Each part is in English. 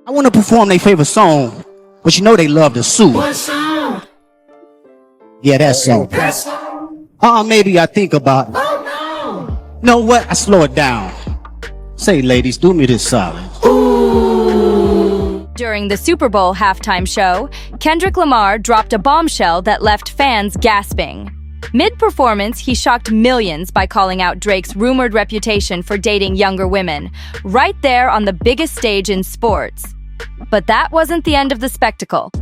I want to perform their favorite song, but you know they love to sue. What song? Yeah, that song. That song? Maybe I think about it. Oh no! Know what? I slow it down. Say, ladies, do me this solid. During the Super Bowl halftime show, Kendrick Lamar dropped a bombshell that left fans gasping. Mid-performance, he shocked millions by calling out Drake's rumored reputation for dating younger women, right there on the biggest stage in sports. But that wasn't the end of the spectacle.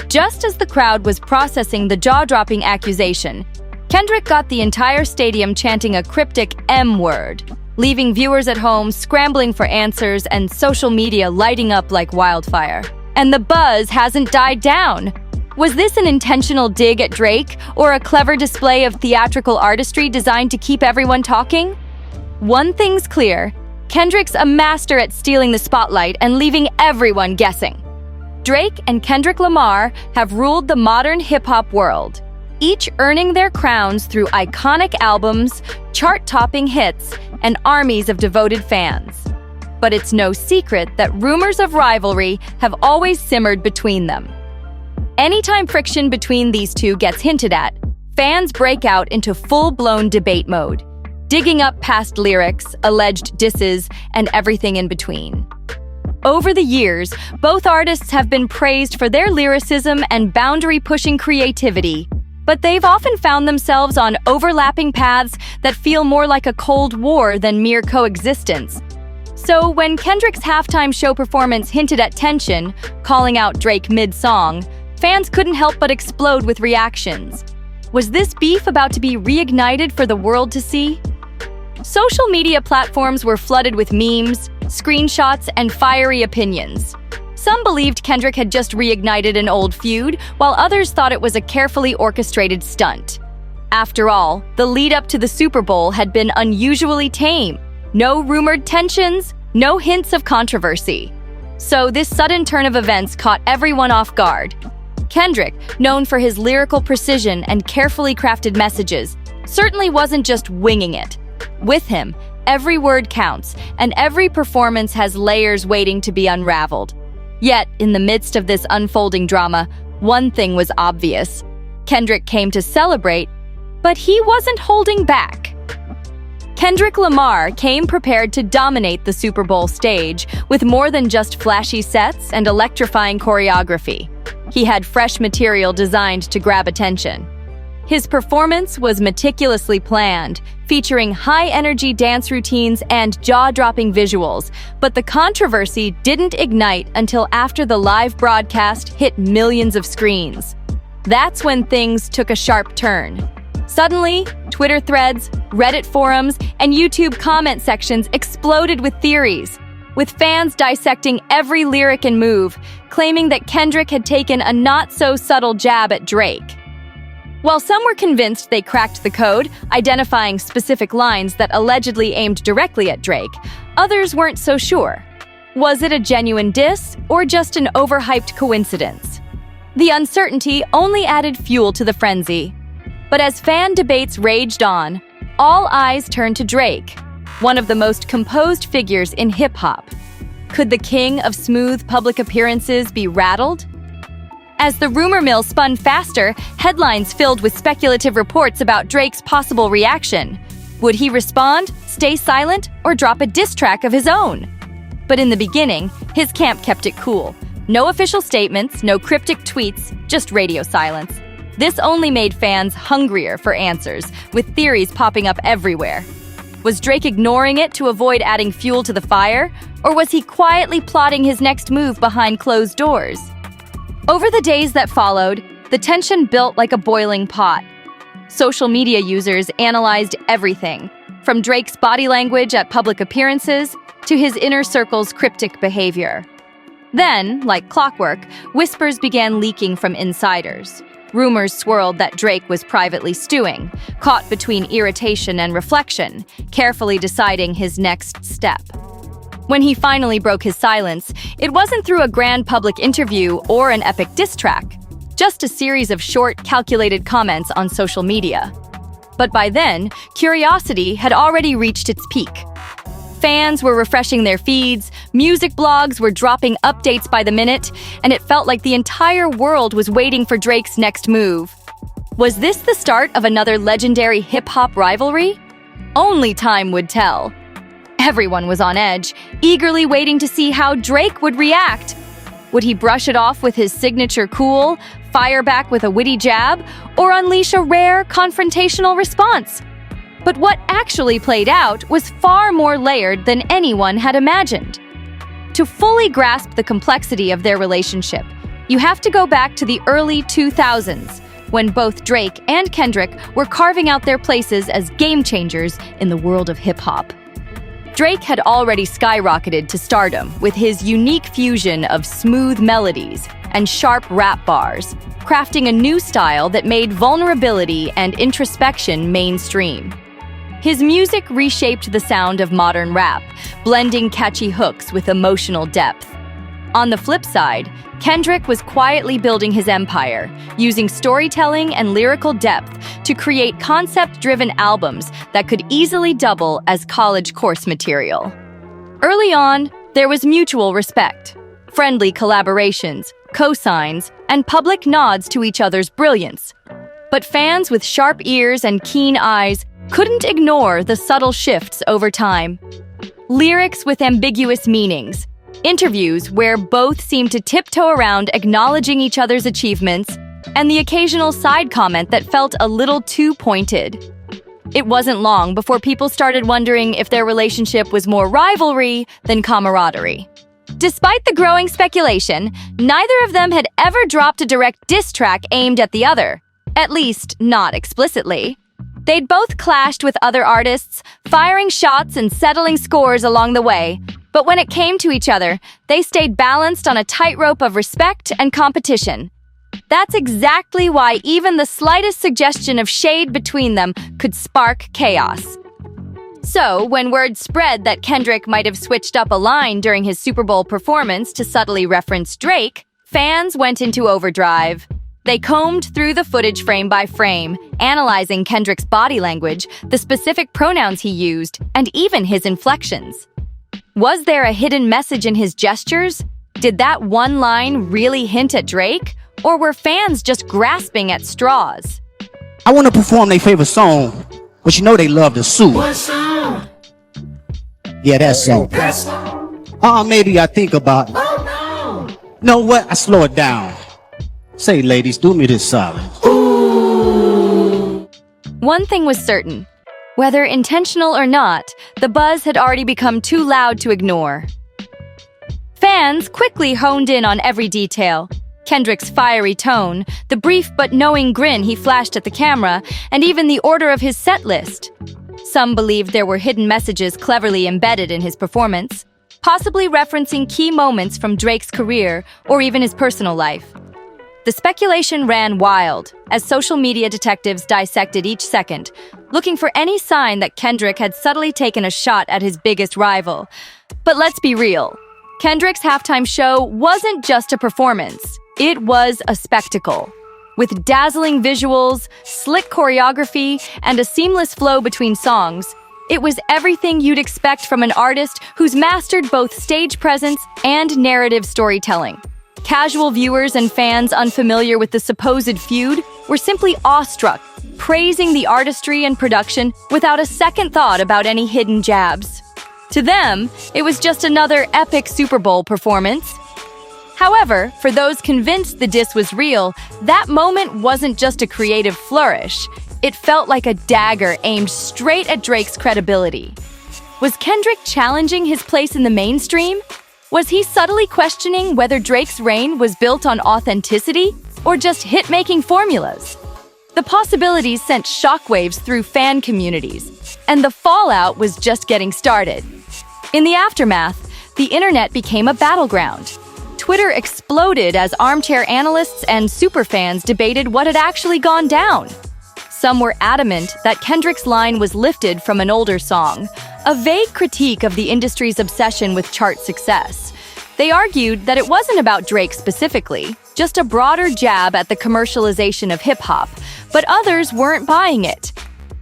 Just as the crowd was processing the jaw-dropping accusation, Kendrick got the entire stadium chanting a cryptic M word, leaving viewers at home scrambling for answers and social media lighting up like wildfire. And the buzz hasn't died down. Was this an intentional dig at Drake, or a clever display of theatrical artistry designed to keep everyone talking? One thing's clear: Kendrick's a master at stealing the spotlight and leaving everyone guessing. Drake and Kendrick Lamar have ruled the modern hip-hop world, each earning their crowns through iconic albums, chart-topping hits, and armies of devoted fans. But it's no secret that rumors of rivalry have always simmered between them. Anytime friction between these two gets hinted at, fans break out into full-blown debate mode, digging up past lyrics, alleged disses, and everything in between. Over the years, both artists have been praised for their lyricism and boundary-pushing creativity, but they've often found themselves on overlapping paths that feel more like a Cold War than mere coexistence. So when Kendrick's halftime show performance hinted at tension, calling out Drake mid-song, fans couldn't help but explode with reactions. Was this beef about to be reignited for the world to see? Social media platforms were flooded with memes, screenshots, and fiery opinions. Some believed Kendrick had just reignited an old feud, while others thought it was a carefully orchestrated stunt. After all, the lead-up to the Super Bowl had been unusually tame. No rumored tensions, no hints of controversy. So this sudden turn of events caught everyone off guard. Kendrick, known for his lyrical precision and carefully crafted messages, certainly wasn't just winging it. With him, every word counts, and every performance has layers waiting to be unraveled. Yet, in the midst of this unfolding drama, one thing was obvious. Kendrick came to celebrate, but he wasn't holding back. Kendrick Lamar came prepared to dominate the Super Bowl stage with more than just flashy sets and electrifying choreography. He had fresh material designed to grab attention. His performance was meticulously planned, featuring high-energy dance routines and jaw-dropping visuals, but the controversy didn't ignite until after the live broadcast hit millions of screens. That's when things took a sharp turn. Suddenly, Twitter threads, Reddit forums, and YouTube comment sections exploded with theories, with fans dissecting every lyric and move, claiming that Kendrick had taken a not-so-subtle jab at Drake. While some were convinced they cracked the code, identifying specific lines that allegedly aimed directly at Drake, others weren't so sure. Was it a genuine diss, or just an overhyped coincidence? The uncertainty only added fuel to the frenzy. But as fan debates raged on, all eyes turned to Drake, one of the most composed figures in hip-hop. Could the king of smooth public appearances be rattled? As the rumor mill spun faster, headlines filled with speculative reports about Drake's possible reaction. Would he respond, stay silent, or drop a diss track of his own? But in the beginning, his camp kept it cool. No official statements, no cryptic tweets, just radio silence. This only made fans hungrier for answers, with theories popping up everywhere. Was Drake ignoring it to avoid adding fuel to the fire, or was he quietly plotting his next move behind closed doors? Over the days that followed, the tension built like a boiling pot. Social media users analyzed everything, from Drake's body language at public appearances to his inner circle's cryptic behavior. Then, like clockwork, whispers began leaking from insiders. Rumors swirled that Drake was privately stewing, caught between irritation and reflection, carefully deciding his next step. When he finally broke his silence, it wasn't through a grand public interview or an epic diss track, just a series of short, calculated comments on social media. But by then, curiosity had already reached its peak. Fans were refreshing their feeds, music blogs were dropping updates by the minute, and it felt like the entire world was waiting for Drake's next move. Was this the start of another legendary hip-hop rivalry? Only time would tell. Everyone was on edge, eagerly waiting to see how Drake would react. Would he brush it off with his signature cool, fire back with a witty jab, or unleash a rare, confrontational response? But what actually played out was far more layered than anyone had imagined. To fully grasp the complexity of their relationship, you have to go back to the early 2000s, when both Drake and Kendrick were carving out their places as game changers in the world of hip-hop. Drake had already skyrocketed to stardom with his unique fusion of smooth melodies and sharp rap bars, crafting a new style that made vulnerability and introspection mainstream. His music reshaped the sound of modern rap, blending catchy hooks with emotional depth. On the flip side, Kendrick was quietly building his empire, using storytelling and lyrical depth to create concept-driven albums that could easily double as college course material. Early on, there was mutual respect, friendly collaborations, cosigns, and public nods to each other's brilliance. But fans with sharp ears and keen eyes couldn't ignore the subtle shifts over time. Lyrics with ambiguous meanings, interviews where both seemed to tiptoe around acknowledging each other's achievements, and the occasional side comment that felt a little too pointed. It wasn't long before people started wondering if their relationship was more rivalry than camaraderie. Despite the growing speculation, neither of them had ever dropped a direct diss track aimed at the other, at least not explicitly. They'd both clashed with other artists, firing shots and settling scores along the way, but when it came to each other, they stayed balanced on a tightrope of respect and competition. That's exactly why even the slightest suggestion of shade between them could spark chaos. So, when word spread that Kendrick might have switched up a line during his Super Bowl performance to subtly reference Drake, fans went into overdrive. They combed through the footage frame by frame, analyzing Kendrick's body language, the specific pronouns he used, and even his inflections. Was there a hidden message in his gestures? Did that one line really hint at Drake? Or were fans just grasping at straws? I want to perform their favorite song, but you know they love to sue. What song? Yeah, that song. That song? Maybe I think about it. Oh no! Know what? I slow it down. Say, ladies, do me this solid. Ooh. One thing was certain. Whether intentional or not, the buzz had already become too loud to ignore. Fans quickly honed in on every detail. Kendrick's fiery tone, the brief but knowing grin he flashed at the camera, and even the order of his set list. Some believed there were hidden messages cleverly embedded in his performance, possibly referencing key moments from Drake's career or even his personal life. The speculation ran wild as social media detectives dissected each second, looking for any sign that Kendrick had subtly taken a shot at his biggest rival. But let's be real. Kendrick's halftime show wasn't just a performance. It was a spectacle. With dazzling visuals, slick choreography, and a seamless flow between songs, it was everything you'd expect from an artist who's mastered both stage presence and narrative storytelling. Casual viewers and fans unfamiliar with the supposed feud were simply awestruck, praising the artistry and production without a second thought about any hidden jabs. To them, it was just another epic Super Bowl performance. However, for those convinced the diss was real, that moment wasn't just a creative flourish. It felt like a dagger aimed straight at Drake's credibility. Was Kendrick challenging his place in the mainstream? Was he subtly questioning whether Drake's reign was built on authenticity or just hit-making formulas? The possibilities sent shockwaves through fan communities, and the fallout was just getting started. In the aftermath, the internet became a battleground. Twitter exploded as armchair analysts and superfans debated what had actually gone down. Some were adamant that Kendrick's line was lifted from an older song, a vague critique of the industry's obsession with chart success. They argued that it wasn't about Drake specifically, just a broader jab at the commercialization of hip-hop, but others weren't buying it.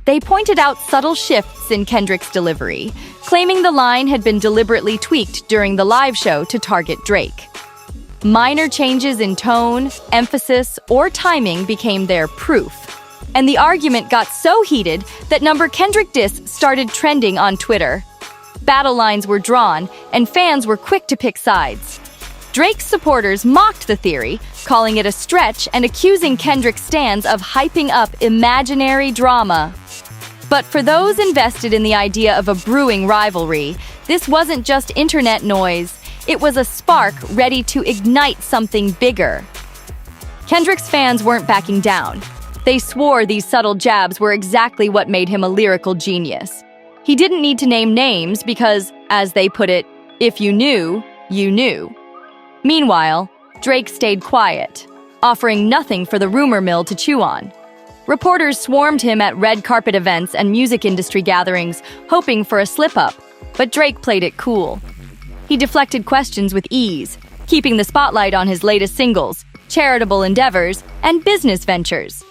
They pointed out subtle shifts in Kendrick's delivery, claiming the line had been deliberately tweaked during the live show to target Drake. Minor changes in tone, emphasis, or timing became their proof. And the argument got so heated that Kendrick DISS started trending on Twitter. Battle lines were drawn, and fans were quick to pick sides. Drake's supporters mocked the theory, calling it a stretch and accusing Kendrick's stans of hyping up imaginary drama. But for those invested in the idea of a brewing rivalry, this wasn't just internet noise. It was a spark ready to ignite something bigger. Kendrick's fans weren't backing down. They swore these subtle jabs were exactly what made him a lyrical genius. He didn't need to name names because, as they put it, if you knew, you knew. Meanwhile, Drake stayed quiet, offering nothing for the rumor mill to chew on. Reporters swarmed him at red carpet events and music industry gatherings, hoping for a slip-up, but Drake played it cool. He deflected questions with ease, keeping the spotlight on his latest singles, charitable endeavors, and business ventures.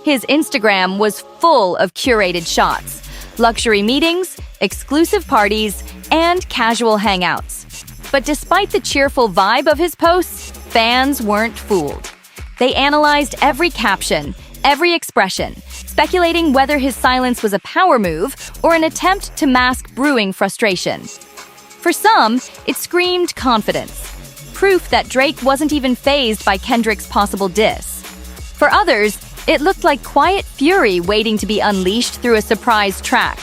His Instagram was full of curated shots, luxury meetings, exclusive parties, and casual hangouts. But despite the cheerful vibe of his posts, fans weren't fooled. They analyzed every caption, every expression, speculating whether his silence was a power move or an attempt to mask brewing frustration. For some, it screamed confidence, proof that Drake wasn't even fazed by Kendrick's possible diss. For others, it looked like quiet fury waiting to be unleashed through a surprise track.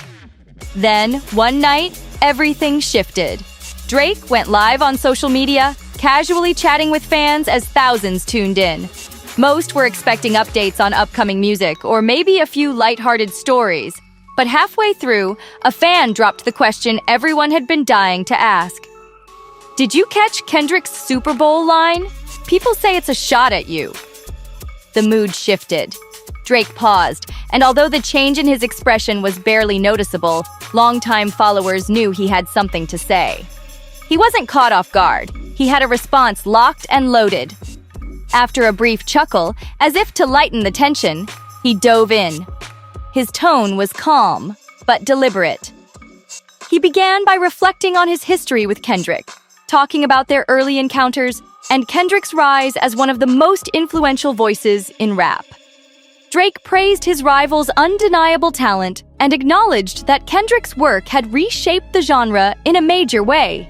Then, one night, everything shifted. Drake went live on social media, casually chatting with fans as thousands tuned in. Most were expecting updates on upcoming music or maybe a few lighthearted stories. But halfway through, a fan dropped the question everyone had been dying to ask. Did you catch Kendrick's Super Bowl line? People say it's a shot at you. The mood shifted. Drake paused, and although the change in his expression was barely noticeable, longtime followers knew he had something to say. He wasn't caught off guard. He had a response locked and loaded. After a brief chuckle, as if to lighten the tension, he dove in. His tone was calm, but deliberate. He began by reflecting on his history with Kendrick, talking about their early encounters and Kendrick's rise as one of the most influential voices in rap. Drake praised his rival's undeniable talent and acknowledged that Kendrick's work had reshaped the genre in a major way.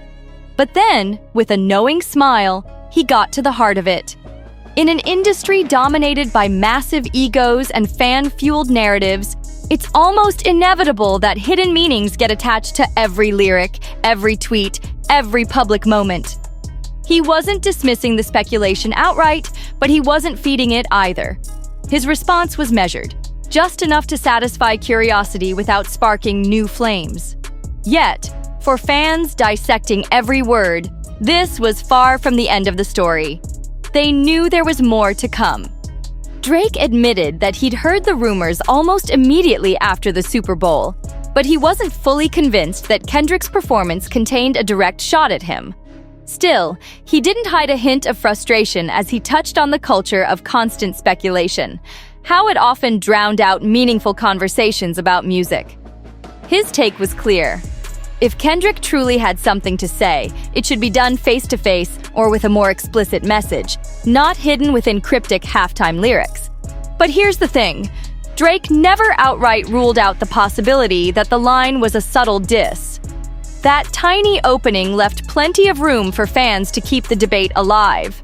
But then, with a knowing smile, he got to the heart of it. In an industry dominated by massive egos and fan-fueled narratives, it's almost inevitable that hidden meanings get attached to every lyric, every tweet, every public moment. He wasn't dismissing the speculation outright, but he wasn't feeding it either. His response was measured, just enough to satisfy curiosity without sparking new flames. Yet, for fans dissecting every word, this was far from the end of the story. They knew there was more to come. Drake admitted that he'd heard the rumors almost immediately after the Super Bowl, but he wasn't fully convinced that Kendrick's performance contained a direct shot at him. Still, he didn't hide a hint of frustration as he touched on the culture of constant speculation, how it often drowned out meaningful conversations about music. His take was clear. If Kendrick truly had something to say, it should be done face-to-face or with a more explicit message, not hidden within cryptic halftime lyrics. But here's the thing. Drake never outright ruled out the possibility that the line was a subtle diss. That tiny opening left plenty of room for fans to keep the debate alive.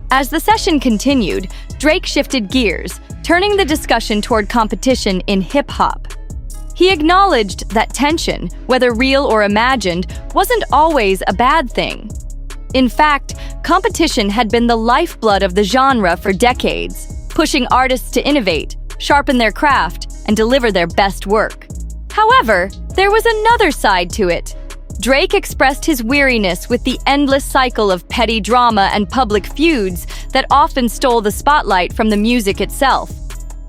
As the session continued, Drake shifted gears, turning the discussion toward competition in hip-hop. He acknowledged that tension, whether real or imagined, wasn't always a bad thing. In fact, competition had been the lifeblood of the genre for decades, pushing artists to innovate, sharpen their craft, and deliver their best work. However, there was another side to it. Drake expressed his weariness with the endless cycle of petty drama and public feuds that often stole the spotlight from the music itself.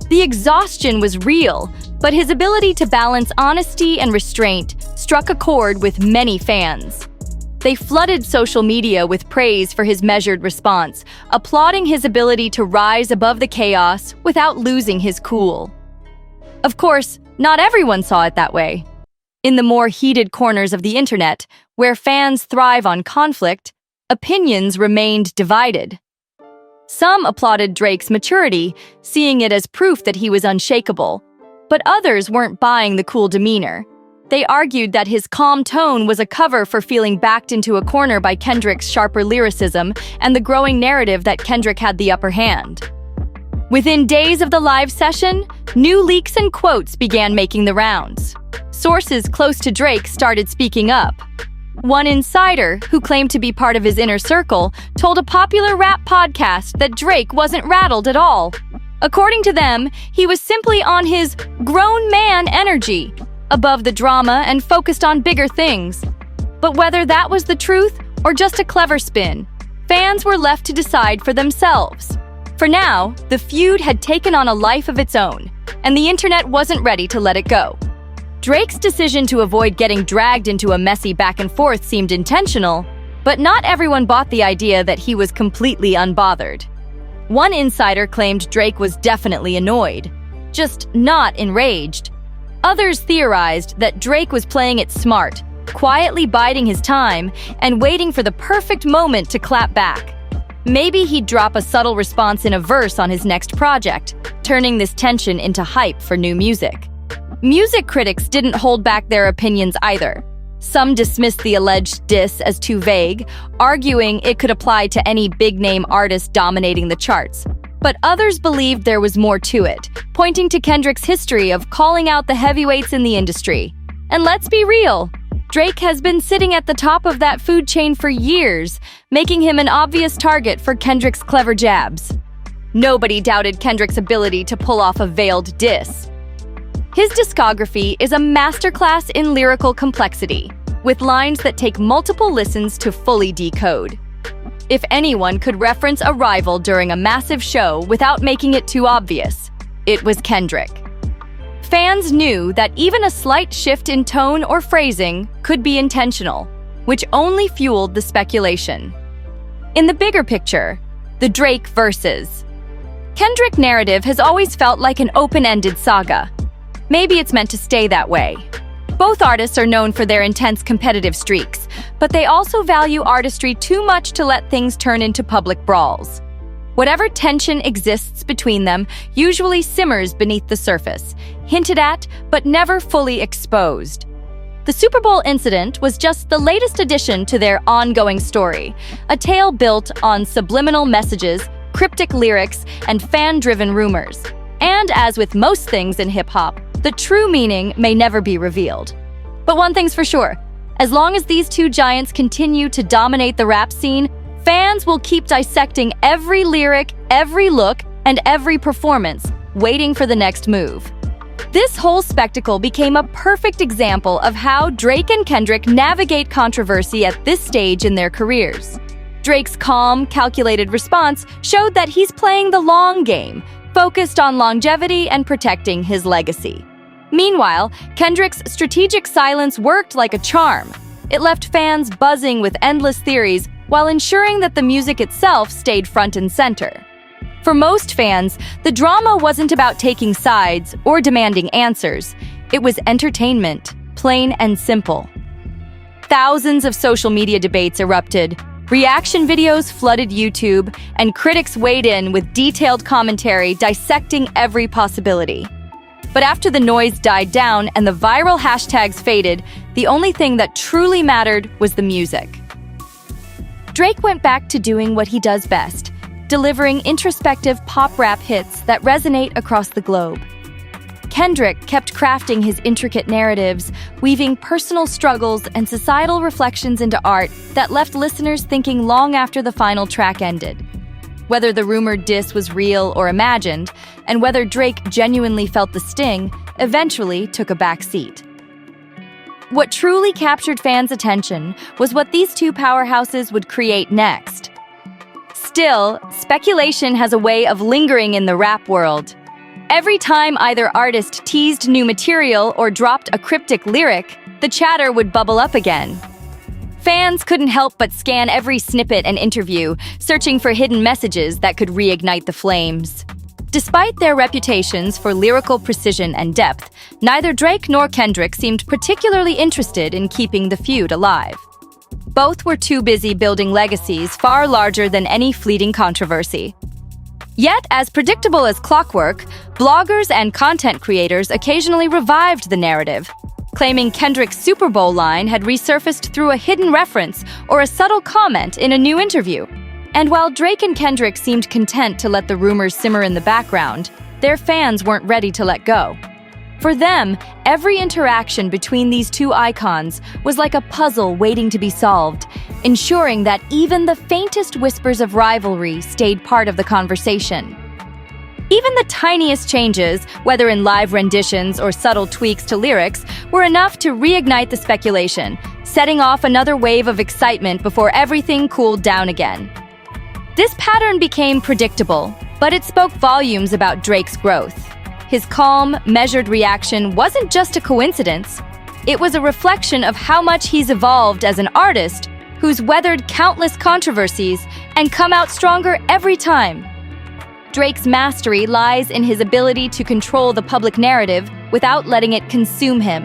The exhaustion was real, but his ability to balance honesty and restraint struck a chord with many fans. They flooded social media with praise for his measured response, applauding his ability to rise above the chaos without losing his cool. Of course, not everyone saw it that way. In the more heated corners of the internet, where fans thrive on conflict, opinions remained divided. Some applauded Drake's maturity, seeing it as proof that he was unshakable, but others weren't buying the cool demeanor. They argued that his calm tone was a cover for feeling backed into a corner by Kendrick's sharper lyricism and the growing narrative that Kendrick had the upper hand. Within days of the live session, new leaks and quotes began making the rounds. Sources close to Drake started speaking up. One insider, who claimed to be part of his inner circle, told a popular rap podcast that Drake wasn't rattled at all. According to them, he was simply on his grown man energy, above the drama and focused on bigger things. But whether that was the truth or just a clever spin, fans were left to decide for themselves. For now, the feud had taken on a life of its own, and the internet wasn't ready to let it go. Drake's decision to avoid getting dragged into a messy back and forth seemed intentional, but not everyone bought the idea that he was completely unbothered. One insider claimed Drake was definitely annoyed, just not enraged. Others theorized that Drake was playing it smart, quietly biding his time and waiting for the perfect moment to clap back. Maybe he'd drop a subtle response in a verse on his next project, turning this tension into hype for new music. Music critics didn't hold back their opinions either. Some dismissed the alleged diss as too vague, arguing it could apply to any big-name artist dominating the charts. But others believed there was more to it, pointing to Kendrick's history of calling out the heavyweights in the industry. And let's be real, Drake has been sitting at the top of that food chain for years, making him an obvious target for Kendrick's clever jabs. Nobody doubted Kendrick's ability to pull off a veiled diss. His discography is a masterclass in lyrical complexity, with lines that take multiple listens to fully decode. If anyone could reference a rival during a massive show without making it too obvious, it was Kendrick. Fans knew that even a slight shift in tone or phrasing could be intentional, which only fueled the speculation. In the bigger picture, the Drake versus Kendrick narrative has always felt like an open-ended saga. Maybe it's meant to stay that way. Both artists are known for their intense competitive streaks, but they also value artistry too much to let things turn into public brawls. Whatever tension exists between them usually simmers beneath the surface, hinted at but never fully exposed. The Super Bowl incident was just the latest addition to their ongoing story, a tale built on subliminal messages, cryptic lyrics, and fan-driven rumors. And as with most things in hip-hop, the true meaning may never be revealed. But one thing's for sure, as long as these two giants continue to dominate the rap scene, fans will keep dissecting every lyric, every look, and every performance, waiting for the next move. This whole spectacle became a perfect example of how Drake and Kendrick navigate controversy at this stage in their careers. Drake's calm, calculated response showed that he's playing the long game, focused on longevity and protecting his legacy. Meanwhile, Kendrick's strategic silence worked like a charm. It left fans buzzing with endless theories while ensuring that the music itself stayed front and center. For most fans, the drama wasn't about taking sides or demanding answers. It was entertainment, plain and simple. Thousands of social media debates erupted. Reaction videos flooded YouTube, and critics weighed in with detailed commentary dissecting every possibility. But after the noise died down and the viral hashtags faded, the only thing that truly mattered was the music. Drake went back to doing what he does best, delivering introspective pop rap hits that resonate across the globe. Kendrick kept crafting his intricate narratives, weaving personal struggles and societal reflections into art that left listeners thinking long after the final track ended. Whether the rumored diss was real or imagined, and whether Drake genuinely felt the sting, eventually took a back seat. What truly captured fans' attention was what these two powerhouses would create next. Still, speculation has a way of lingering in the rap world. Every time either artist teased new material or dropped a cryptic lyric, the chatter would bubble up again. Fans couldn't help but scan every snippet and interview, searching for hidden messages that could reignite the flames. Despite their reputations for lyrical precision and depth, neither Drake nor Kendrick seemed particularly interested in keeping the feud alive. Both were too busy building legacies far larger than any fleeting controversy. Yet, as predictable as clockwork, bloggers and content creators occasionally revived the narrative, claiming Kendrick's Super Bowl line had resurfaced through a hidden reference or a subtle comment in a new interview. And while Drake and Kendrick seemed content to let the rumors simmer in the background, their fans weren't ready to let go. For them, every interaction between these two icons was like a puzzle waiting to be solved, ensuring that even the faintest whispers of rivalry stayed part of the conversation. Even the tiniest changes, whether in live renditions or subtle tweaks to lyrics, were enough to reignite the speculation, setting off another wave of excitement before everything cooled down again. This pattern became predictable, but it spoke volumes about Drake's growth. His calm, measured reaction wasn't just a coincidence. It was a reflection of how much he's evolved as an artist who's weathered countless controversies and come out stronger every time. Drake's mastery lies in his ability to control the public narrative without letting it consume him.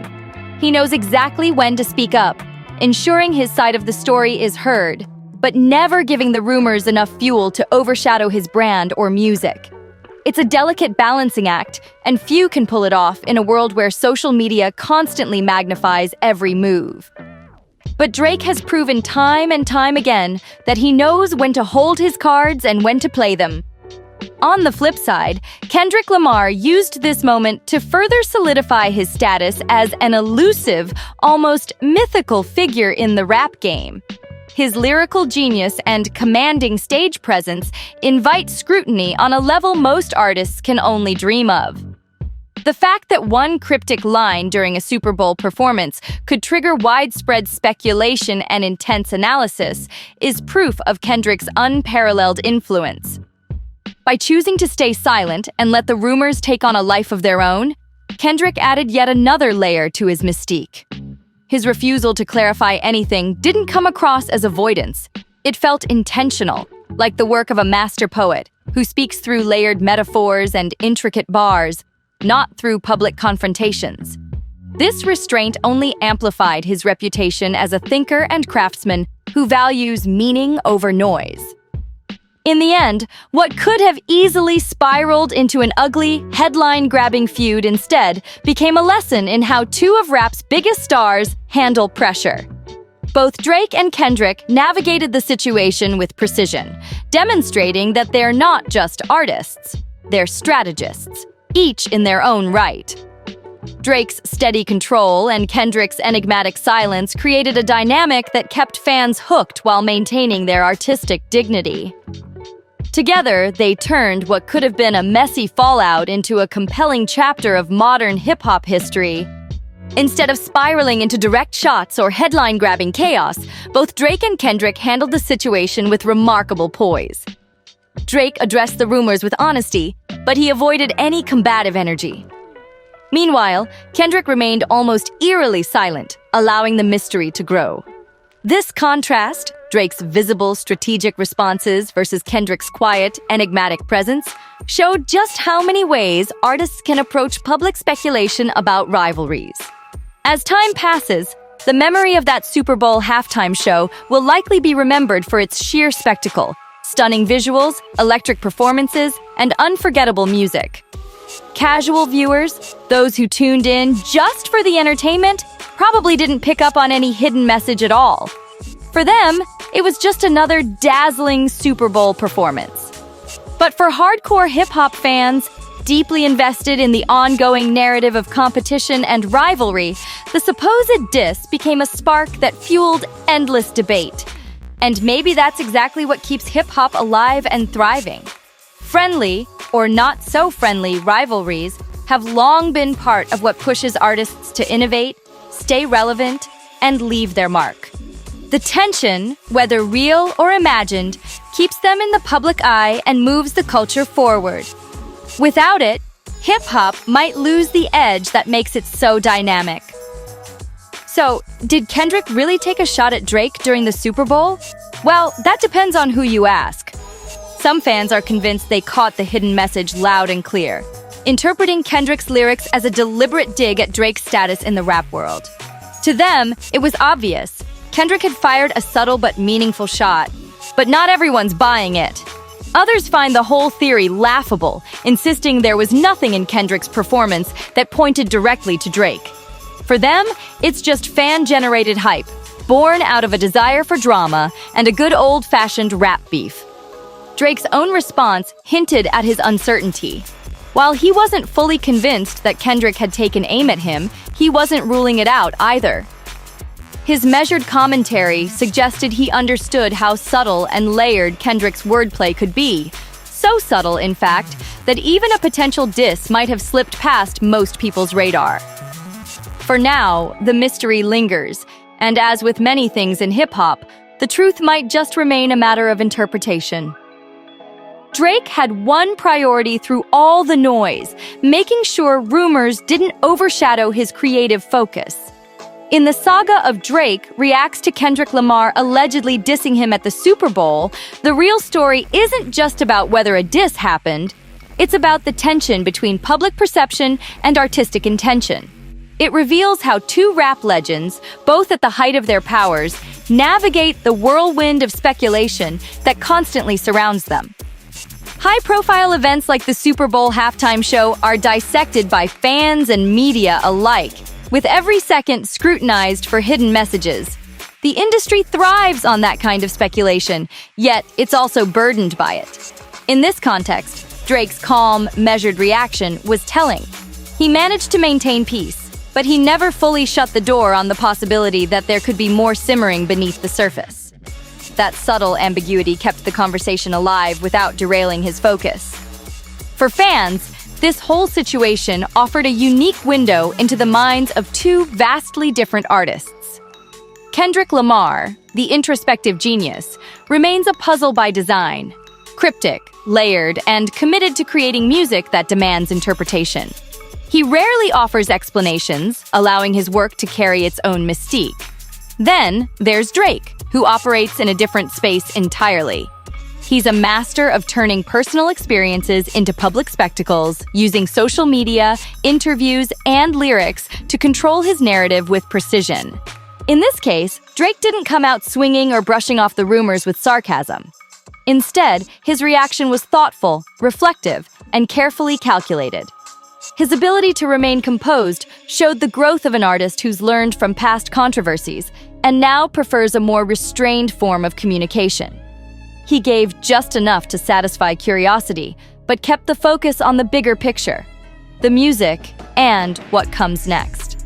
He knows exactly when to speak up, ensuring his side of the story is heard, but never giving the rumors enough fuel to overshadow his brand or music. It's a delicate balancing act, and few can pull it off in a world where social media constantly magnifies every move. But Drake has proven time and time again that he knows when to hold his cards and when to play them. On the flip side, Kendrick Lamar used this moment to further solidify his status as an elusive, almost mythical figure in the rap game. His lyrical genius and commanding stage presence invite scrutiny on a level most artists can only dream of. The fact that one cryptic line during a Super Bowl performance could trigger widespread speculation and intense analysis is proof of Kendrick's unparalleled influence. By choosing to stay silent and let the rumors take on a life of their own, Kendrick added yet another layer to his mystique. His refusal to clarify anything didn't come across as avoidance. It felt intentional, like the work of a master poet who speaks through layered metaphors and intricate bars, not through public confrontations. This restraint only amplified his reputation as a thinker and craftsman who values meaning over noise. In the end, what could have easily spiraled into an ugly, headline-grabbing feud instead became a lesson in how two of rap's biggest stars handle pressure. Both Drake and Kendrick navigated the situation with precision, demonstrating that they're not just artists, they're strategists, each in their own right. Drake's steady control and Kendrick's enigmatic silence created a dynamic that kept fans hooked while maintaining their artistic dignity. Together, they turned what could have been a messy fallout into a compelling chapter of modern hip-hop history. Instead of spiraling into direct shots or headline-grabbing chaos, both Drake and Kendrick handled the situation with remarkable poise. Drake addressed the rumors with honesty, but he avoided any combative energy. Meanwhile, Kendrick remained almost eerily silent, allowing the mystery to grow. This contrast, Drake's visible, strategic responses versus Kendrick's quiet, enigmatic presence, showed just how many ways artists can approach public speculation about rivalries. As time passes, the memory of that Super Bowl halftime show will likely be remembered for its sheer spectacle, stunning visuals, electric performances, and unforgettable music. Casual viewers, those who tuned in just for the entertainment, probably didn't pick up on any hidden message at all. For them, it was just another dazzling Super Bowl performance. But for hardcore hip-hop fans, deeply invested in the ongoing narrative of competition and rivalry, the supposed diss became a spark that fueled endless debate. And maybe that's exactly what keeps hip-hop alive and thriving. Friendly, or not so friendly, rivalries have long been part of what pushes artists to innovate, stay relevant, and leave their mark. The tension, whether real or imagined, keeps them in the public eye and moves the culture forward. Without it, hip-hop might lose the edge that makes it so dynamic. So, did Kendrick really take a shot at Drake during the Super Bowl? Well, that depends on who you ask. Some fans are convinced they caught the hidden message loud and clear, interpreting Kendrick's lyrics as a deliberate dig at Drake's status in the rap world. To them, it was obvious. Kendrick had fired a subtle but meaningful shot, but not everyone's buying it. Others find the whole theory laughable, insisting there was nothing in Kendrick's performance that pointed directly to Drake. For them, it's just fan-generated hype, born out of a desire for drama and a good old-fashioned rap beef. Drake's own response hinted at his uncertainty. While he wasn't fully convinced that Kendrick had taken aim at him, he wasn't ruling it out either. His measured commentary suggested he understood how subtle and layered Kendrick's wordplay could be. So subtle, in fact, that even a potential diss might have slipped past most people's radar. For now, the mystery lingers, and as with many things in hip-hop, the truth might just remain a matter of interpretation. Drake had one priority through all the noise, making sure rumors didn't overshadow his creative focus. In the saga of Drake reacts to Kendrick Lamar allegedly dissing him at the Super Bowl, the real story isn't just about whether a diss happened, it's about the tension between public perception and artistic intention. It reveals how two rap legends, both at the height of their powers, navigate the whirlwind of speculation that constantly surrounds them. High-profile events like the Super Bowl halftime show are dissected by fans and media alike, with every second scrutinized for hidden messages. The industry thrives on that kind of speculation, yet it's also burdened by it. In this context, Drake's calm, measured reaction was telling. He managed to maintain peace, but he never fully shut the door on the possibility that there could be more simmering beneath the surface. That subtle ambiguity kept the conversation alive without derailing his focus. For fans, this whole situation offered a unique window into the minds of two vastly different artists. Kendrick Lamar, the introspective genius, remains a puzzle by design, cryptic, layered, and committed to creating music that demands interpretation. He rarely offers explanations, allowing his work to carry its own mystique. Then there's Drake, who operates in a different space entirely. He's a master of turning personal experiences into public spectacles, using social media, interviews, and lyrics to control his narrative with precision. In this case, Drake didn't come out swinging or brushing off the rumors with sarcasm. Instead, his reaction was thoughtful, reflective, and carefully calculated. His ability to remain composed showed the growth of an artist who's learned from past controversies and now prefers a more restrained form of communication. He gave just enough to satisfy curiosity, but kept the focus on the bigger picture, the music, and what comes next.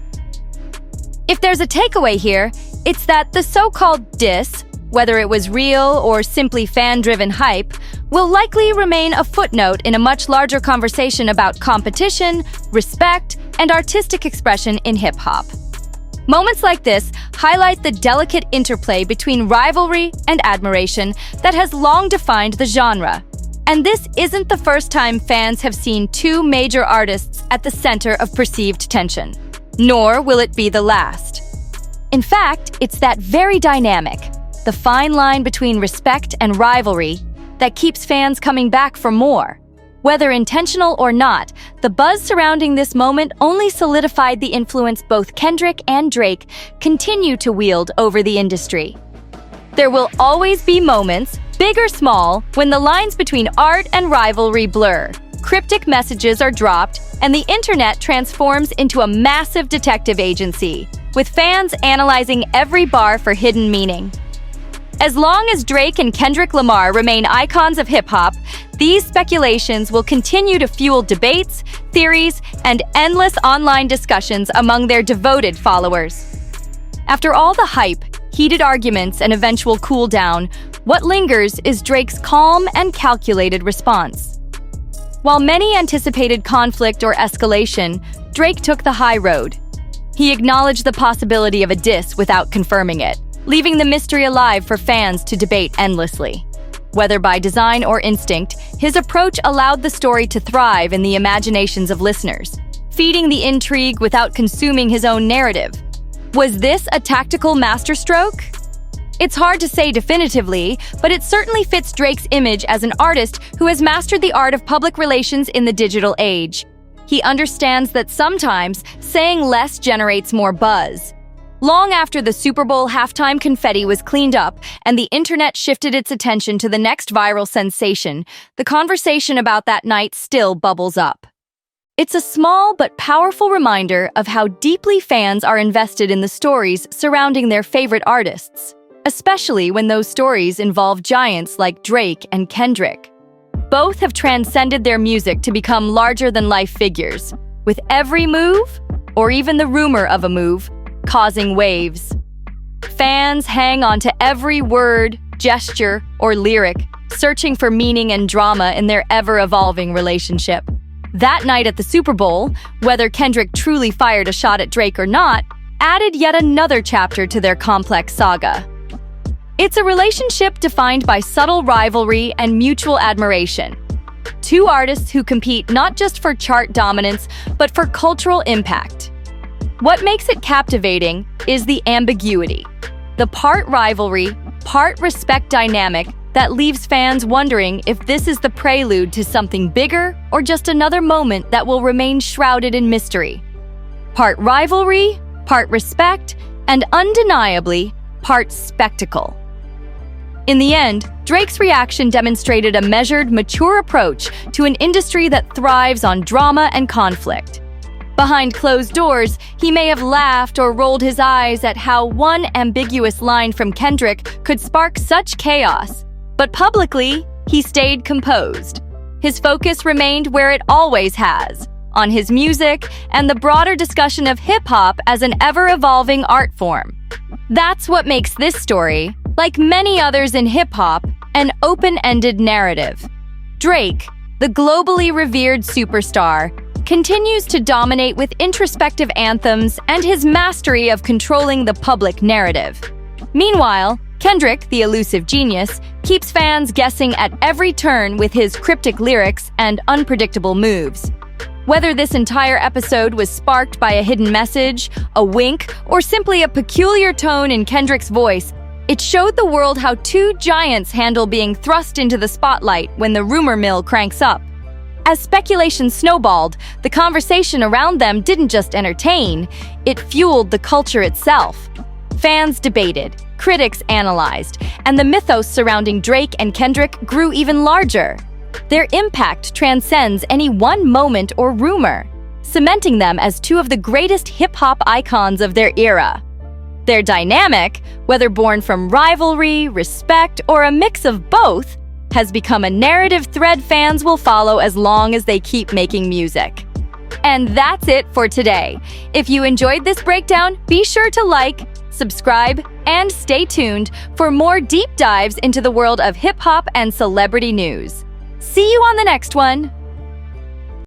If there's a takeaway here, it's that the so-called diss, whether it was real or simply fan-driven hype, will likely remain a footnote in a much larger conversation about competition, respect, and artistic expression in hip-hop. Moments like this highlight the delicate interplay between rivalry and admiration that has long defined the genre. And this isn't the first time fans have seen two major artists at the center of perceived tension. Nor will it be the last. In fact, it's that very dynamic, the fine line between respect and rivalry, that keeps fans coming back for more. Whether intentional or not, the buzz surrounding this moment only solidified the influence both Kendrick and Drake continue to wield over the industry. There will always be moments, big or small, when the lines between art and rivalry blur. Cryptic messages are dropped, and the internet transforms into a massive detective agency, with fans analyzing every bar for hidden meaning. As long as Drake and Kendrick Lamar remain icons of hip-hop, these speculations will continue to fuel debates, theories, and endless online discussions among their devoted followers. After all the hype, heated arguments, and eventual cool-down, what lingers is Drake's calm and calculated response. While many anticipated conflict or escalation, Drake took the high road. He acknowledged the possibility of a diss without confirming it, leaving the mystery alive for fans to debate endlessly. Whether by design or instinct, his approach allowed the story to thrive in the imaginations of listeners, feeding the intrigue without consuming his own narrative. Was this a tactical masterstroke? It's hard to say definitively, but it certainly fits Drake's image as an artist who has mastered the art of public relations in the digital age. He understands that sometimes saying less generates more buzz. Long after the Super Bowl halftime confetti was cleaned up and the internet shifted its attention to the next viral sensation, the conversation about that night still bubbles up. It's a small but powerful reminder of how deeply fans are invested in the stories surrounding their favorite artists, especially when those stories involve giants like Drake and Kendrick. Both have transcended their music to become larger-than-life figures, with every move, or even the rumor of a move, causing waves. Fans hang on to every word, gesture, or lyric, searching for meaning and drama in their ever-evolving relationship. That night at the Super Bowl, whether Kendrick truly fired a shot at Drake or not, added yet another chapter to their complex saga. It's a relationship defined by subtle rivalry and mutual admiration. Two artists who compete not just for chart dominance, but for cultural impact. What makes it captivating is the ambiguity, the part rivalry, part respect dynamic that leaves fans wondering if this is the prelude to something bigger or just another moment that will remain shrouded in mystery. Part rivalry, part respect, and undeniably, part spectacle. In the end, Drake's reaction demonstrated a measured, mature approach to an industry that thrives on drama and conflict. Behind closed doors, he may have laughed or rolled his eyes at how one ambiguous line from Kendrick could spark such chaos. But publicly, he stayed composed. His focus remained where it always has, on his music and the broader discussion of hip-hop as an ever-evolving art form. That's what makes this story, like many others in hip-hop, an open-ended narrative. Drake, the globally revered superstar, continues to dominate with introspective anthems and his mastery of controlling the public narrative. Meanwhile, Kendrick, the elusive genius, keeps fans guessing at every turn with his cryptic lyrics and unpredictable moves. Whether this entire episode was sparked by a hidden message, a wink, or simply a peculiar tone in Kendrick's voice, it showed the world how two giants handle being thrust into the spotlight when the rumor mill cranks up. As speculation snowballed, the conversation around them didn't just entertain, it fueled the culture itself. Fans debated, critics analyzed, and the mythos surrounding Drake and Kendrick grew even larger. Their impact transcends any one moment or rumor, cementing them as two of the greatest hip-hop icons of their era. Their dynamic, whether born from rivalry, respect, or a mix of both, has become a narrative thread fans will follow as long as they keep making music. And that's it for today. If you enjoyed this breakdown, be sure to like, subscribe, and stay tuned for more deep dives into the world of hip-hop and celebrity news. See you on the next one!